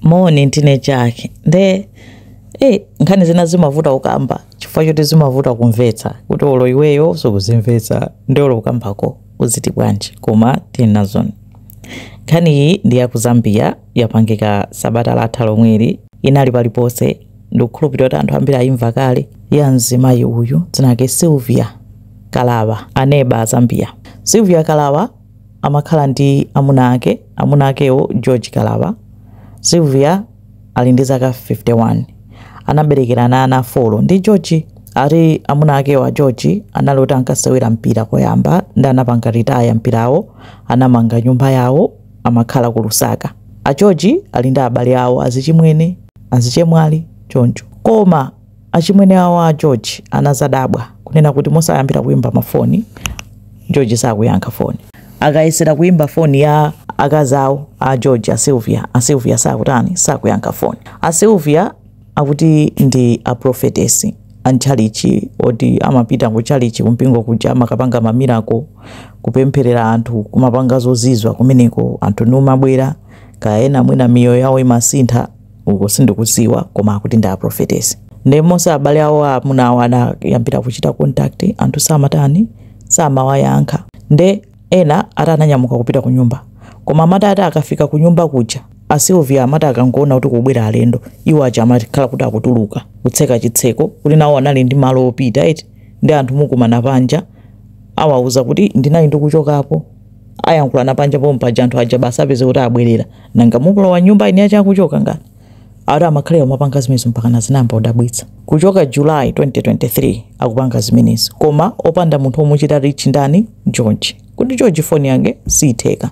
moni ntine chake nde nkhani zina zimavuta ukamba chifukwa choti zimavuta kumvetsa kuti olo iweyo sukuzimvetsa ndi olo ukambako uziti bwanji koma tinazoni. Nkhani iyi ndi ya ku Zambia yapangika sabata latha lomweli inali palipose ndikukhulupirira kuti anthu ambiri ayimva kale ya mzimayi uyu dzina lake Sylvia Kalaba aneba a Zambia. Sylvia Kalaba amakhala ndi amuna akewo George Kalaba. Sylvia ali ndi zaka 51 anaberekerana ana 4 ndi George. Ari amuna akewa George analoti ankasewera mpira koyamba ndi anapanga ritaya mpirawo anamanga nyumba yawo amakhala ku Lusaka. A George ali ndi abale awo azichimwene azichemwali choncho koma achimwene awo a George anazadabwa kunena kuti mosayambira kuimba mafoni George sakuyankha foni. Akayesera kuimba foni ya akazawo a George a Sylvia sakutani sakuyankha foni. A Sylvia akuti ndi a prophetess anchalichi oti amapita ku chalichi kumpingo kuja amakapanga mamirako kupempherera anthu kumapanga zozizwa kumeneko anthu numabwera kaena mwina miyo yawo imasintha uko sindikuziwa koma akuti ndi a prophetess. Ndemonse abale awo amuna awo anayambira kuchita contact anthu samatani samawayankha nde ena atananyamuka kupita ku nyumba koma amatata akafika ku nyumba kuja a Sylvia amati akangoona kuti kubwera alendo iwo aja amakhala kuti akutuluka kutseka chitseko kuti nawo anali ndi malo opita ndi anthu mukumana panja awauza kuti ndinali ndikuchokapo ayankhulana panja pompa anthu aja basa apeze kuti abwerera nanga mukulowa nyumba ine acha kuchoka ngati ara amakhalira mapanga zimenezo mpaka nazinamba udabwitsa kuchoka July 2023 akupanga zimenezo koma opanda munthu omuchita reach ndani George kuti George foni yake sitheka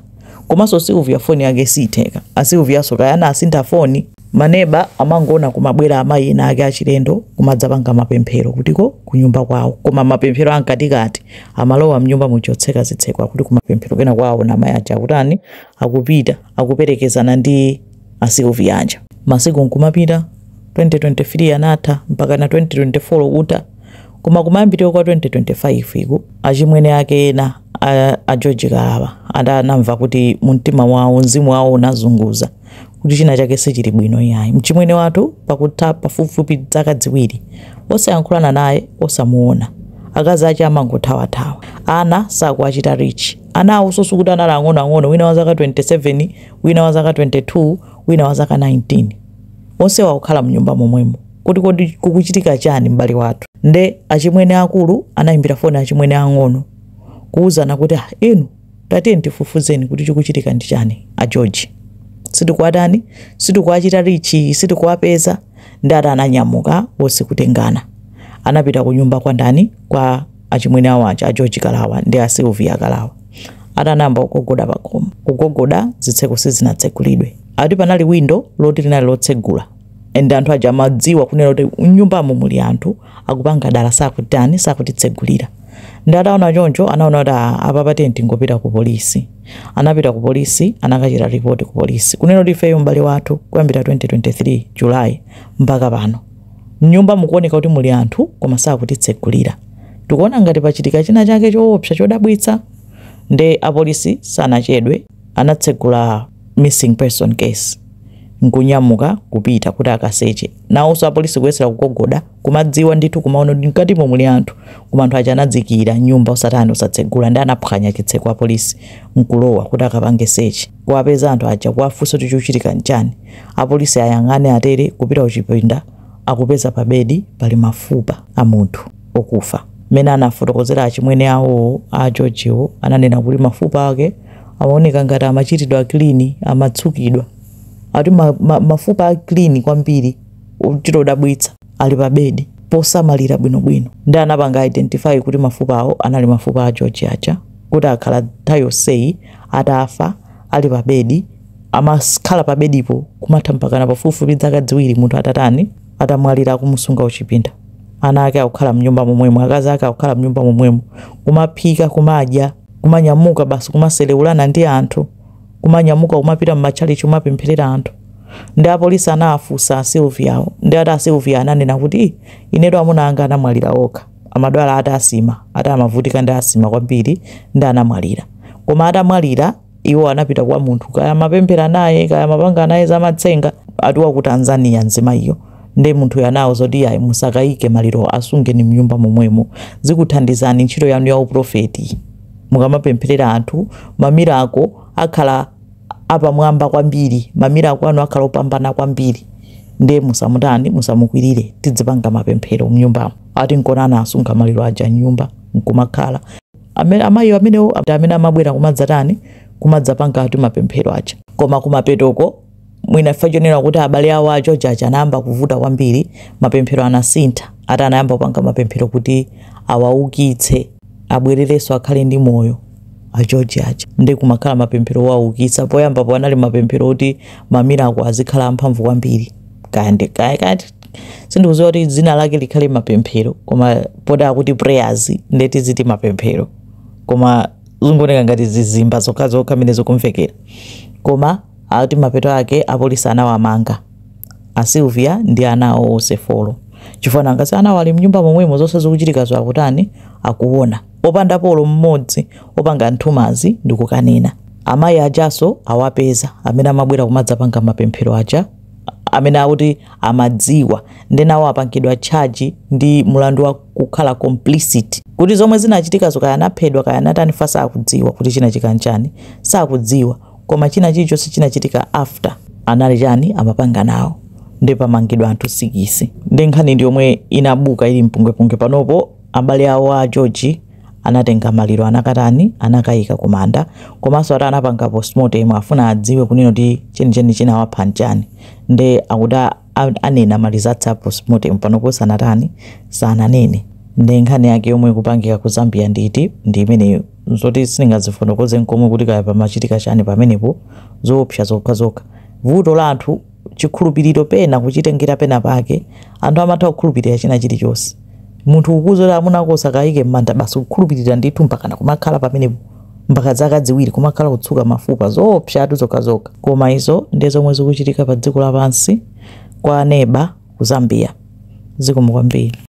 komanso Sylvia foni yake sitheka. A Sylvia sokayana asintha foni maneba amangona kumabwera amayi ena ake achilendo kumadzapanga mapemphero kutiko kunyumba kwawo koma mapemphero ankatikati amalowa mnyumba muchotseka zitseko akuti kumapemphero kena kwawo na mayi aja kutani akupita akuperekezana ndi a Sylvia anja. Masiku nkumapita 2023 anatha mpaka na 2024 uta koma kumayambira kwa 2025 iku achimwene ake ena a George Kalaba anamva kuti mumtima wawo mzimu wawo unazunguza kuti china chake sichili bwino yayi. Mchimwene watu pakutha pafupifupi zaka ziwiri osayankhulana naye osamuona akazi ache amangothawa ana sakuachita rich ana awusosu kuti anali ang'ono wina wa zaka 27 wina wa zaka 22 wina wa zaka 19 onse wakukhala mnyumba momwemo kuti kukuchitika chani mbali watu. Nde achimwene akulu anayimbira foni achimwene ang'ono kuuzana kuti inu tatiye ntifufuzeni kuti chikuchitika ndi chani a George sitikwadani sitikuachita richi sitikuwapeza ndi ananyamuka wose kutengana anapita ku nyumba kwa ndani kwa achimwene awo a George Kalaba ndi a Sylvia Kalaba atanamba kugogoda pakhomo kugogoda zitseko sizinatsekulidwe ati panali window loti linali lotsegula ende anthu aja amadziwa kunena kuti nyumbamo muli anthu akupanga dala sakutani sakutitsegulira. Ndataona choncho anaona kuti apa patenti ngopita ku polisi anapita ku polisi anakachita report ku polisi kunena kuti ifeyo mbale wathu kuyambira 2023 July mpaka pano mnyumba mukuoneka kuti muli anthu koma sakutitsegulira tikuona ngati pachitika china chake choopsa chodabwitsa. Nde apolisi sanachedwe anatsegula missing person case nkunyamuka kupita kuti akaseche nawonso apolisi kuyesera kugogoda kumadziwa ndithu kumaona kuti mkatimo muli anthu koma anthu aja anadzikira nyumba osatani osatsegula ndi anaphwanya chitseko apolisi nkulowa kuti akapange seche kuwapeza anthu aja kuwafunsa kuti chikuchitika nchani. Apolisi ayang'ane atere kupita kuchipinda akupeza pa bedi pali mafupa a munthu okufa mene anafotokozera achimwene awo a Georgewo ananena kuti mafupa ake amaoneka ngati amachitidwa clean amatsukidwa ati mafupa clean kwambiri uchitodabwitsa ali pa bedi posamalira bwinobwino ndi anapanga identify kuti mafupa awo anali mafupa a George acha kuti akhala tayo sei atafa ali pa bedi amakhala pa bedipo kumatha mpakana pafupifupi zaka ziwiri munthu atatani atamwalira kumusunga uchipinda ana ake akukhala mnyumba momwemo akazi ake akukhala mnyumba momwemo kumaphika kumadya kumanyamuka basi kumaseleulana ndi anthu kumanyamuka kumapita mmachalichi kumapempherera anthu. Ndi apolisi anafunsa a Sylvia ndi ata Sylvia ananena kuti inedo amuna anga anamwalira okha amadwala atasima atamavutika ndi asima kwambiri ndi anamwalira koma atamwalira iwo anapita kwa munthu kaya mapemphera naye kaya mapanga naye za matsenga atuwa ku Tanzania nzima iyo nde munthu yanawo zoti ayi musakaike maliro asunge ni mnyumba momwemo zikuthandizani ntchito yanu ya uprofeti mukamapempherera anthu mamirako akhala apamwamba kwambiri mamirako anu akhala opambana kwambiri nde musamutani musamukwirire tidzipanga mapemphero mnyumbamo ati nkonana asunga maliro aja nyumba nkumakhala amayi amenewo amene amabwera kumadzatani kumadzapanga ati mapemphero aja koma kumapetoko mwina fajonera kuti abale awo acho jaja anayamba kuvuta kwambiri mapemphero anasintha ati anayamba kupanga mapemphero kuti awaukitse abwerereso akhale ndi moyo ajoji aja ndi kumakhala mapemphero waukitsa poyamba po anali mapemphero kuti mamirako azikhala amphamvu kwambiri kaya sindikuziwa kuti dzina lake likhale mapemphero koma poda kuti prayers ndeti ziti mapemphero koma zungoneka ngati zizimba zokha menezo kumvekera koma ati mapeto ake apolisi anawamanga a Sylvia ndi anawo onse folo chifukwa ngati anawo ali mnyumba momwemo zonse zikuchitika zakutani akuona opanda polo mmodzi opanga nthumazi ndikukanena amayi ajaso awapeza amene amabwera kumadzapanga mapemphero aja amene akuti amadziwa ndenawo apangidwa charge ndi mulandu wa kukhala complicit kuti zomwe zinachitika zokaya anaphedwa kaya natani fasa akudziwa kuti chinachitika nchani sakudziwa koma china chilichonse chinachitika after anali chani amapanga nawo ndi pamangidwa anthu 6 ndi nkhani ndi yomwe inabuka ili mpungwepungwe panopo abale awo a George anatenga maliro anakatani anakayika kumanda komanso ati anapanga postmortem afuna adziwe kunena kuti chenicheni chinawapha nchani nde akuda anena malizatsa postmortem panopo sanatani sananene ndi nkhani yake yomwe kupangika ku Zambia nditi ndi imeneyo zoti siningazifotokoze nkomwe kuti kaya pamachitika chani pamenepo zoopsa zokha vuto la anthu chikhulupiriro pena kuchitengera pena pake anthu amatha kukhulupirira china chilichonse munthu ukuzora amuna kosakayike mmanda basi kukhulupirira ndithu mpaka kumakhala pamenepo mpaka zaka ziwiri kumakhala kutsuka mafupa zoopsa zokha koma izo ndezomwe zikuchitika pa dziko lapansi kwa neba ku Zambia zikomo kwambiri.